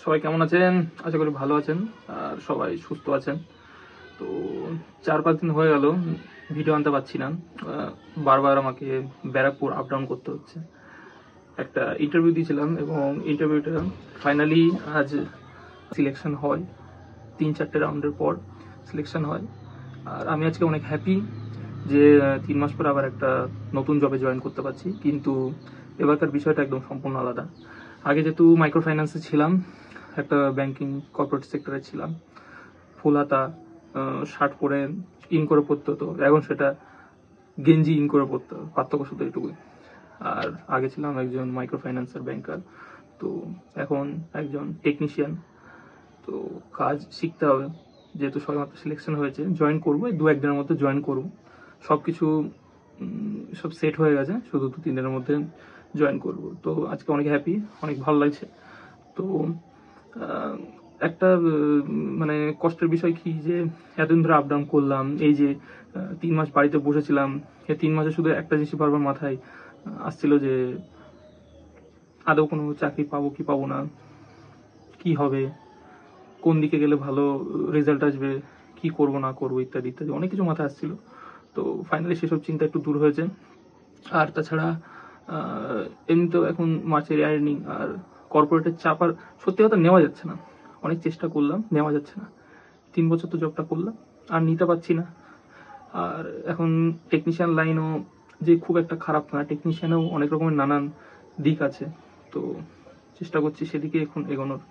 সবাই কেমন আছেন? আশা করি ভালো আছেন আর সবাই সুস্থ আছেন। তো 4-5 দিন হয়ে গেল ভিডিও আনতে পারছি না। বারবার আমাকে ব্যারাকপুর আপ ডাউন করতে হচ্ছে। একটা ইন্টারভিউ দিয়েছিলাম এবং ইন্টারভিউটা ফাইনালি আজ সিলেকশন হয়। 3-4টে রাউন্ডের পর সিলেকশন হয়। আর আমি আজকে অনেক হ্যাপি যে 3 মাস পর আবার একটা নতুন জবে জয়েন করতে পারছি। কিন্তু এবারকার বিষয়টা একদম সম্পূর্ণ আলাদা। আগে যেহেতু মাইক্রো ফাইন্যান্সে ছিলাম, একটা ব্যাংকিং কর্পোরেট সেক্টরে ছিলাম, ফুল হাতা শার্ট পরে ইন করে পড়তে হতো। এখন সেটা গেঞ্জি ইন করে পড়তে হবে, পার্থক্য শুধু এটুকুই। আর আগে ছিলাম একজন মাইক্রো ফাইন্যান্সের ব্যাংকার, তো এখন একজন টেকনিশিয়ান। তো কাজ শিখতে হবে, যেহেতু সবেমাত্র সিলেকশন হয়েছে, জয়েন করবো, 2-1 দিনের মধ্যে জয়েন করবো। সব কিছু সব সেট হয়ে গেছে, শুধু 2-3 দিনের মধ্যে জয়েন করব। তো আজকে অনেক হ্যাপি, অনেক ভালো লাগছে। তো একটা মানে কষ্টের বিষয় কি যে এতদিন ধরে আপ ডাউন করলাম, এই যে 3 মাস বাড়িতে বসেছিলাম, এই 3 মাসে শুধু একটা জিনিস বারবার মাথায় আসছিল যে আদৌ কোনো চাকরি পাবো কি পাবো না, কি হবে, কোন দিকে গেলে ভালো রেজাল্ট আসবে, কি করব না করবো ইত্যাদি ইত্যাদি অনেক কিছু মাথায় আসছিল। তো ফাইনালি সেসব চিন্তা একটু দূর হয়েছে। আর তাছাড়া এমনিতেও এখন মার্চের আর্নিং আর কর্পোরেটের চাপ আর সত্যি কথা নেওয়া যাচ্ছে না। অনেক চেষ্টা করলাম, নেওয়া যাচ্ছে না। 3 বছর তো জবটা করলাম, আর নিতে পারছি না। আর এখন টেকনিশিয়ান লাইনও যে খুব একটা খারাপ না, টেকনিশিয়ানেও অনেক রকমের নানান দিক আছে। তো চেষ্টা করছি সেদিকে এখন এগোনোর।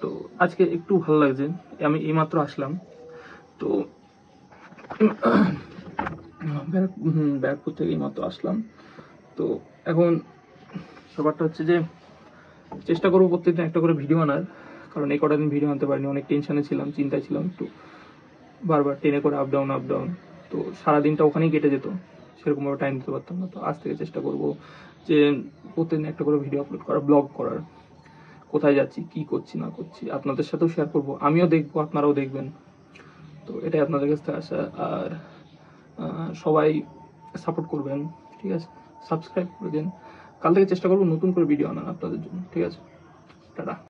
তো আজকে একটু ভালো লাগছে, আমি এইমাত্র আসলাম। তো ব্যারাকপুর থেকে এইমাত্র আসলাম। তো এখন ব্যাপারটা হচ্ছে যে চেষ্টা করবো প্রত্যেকদিন একটা করে ভিডিও আনার, কারণ এই কটা দিন ভিডিও আনতে পারিনি, অনেক টেনশনে ছিলাম, চিন্তায় ছিলাম, একটু বারবার ট্রেনে করে আপ ডাউন। তো সারাদিনটা ওখানেই কেটে যেত, সেরকমভাবে টাইম দিতে পারতাম না। তো আজ থেকে চেষ্টা করব যে প্রত্যেকদিন একটা করে ভিডিও আপলোড করার, ব্লগ করার, কোথায় যাচ্ছি, কি করছি না করছি আপনাদের সাথেও শেয়ার করব, আমিও দেখবো, আপনারাও দেখবেন। তো এটাই আপনাদের কাছ থেকে আসা। আর সবাই সাপোর্ট করবেন, ঠিক আছে? সাবস্ক্রাইব করে দিন। কাল থেকে চেষ্টা করবো নতুন করে ভিডিও আনার আপনাদের জন্য, ঠিক আছে? টাটা।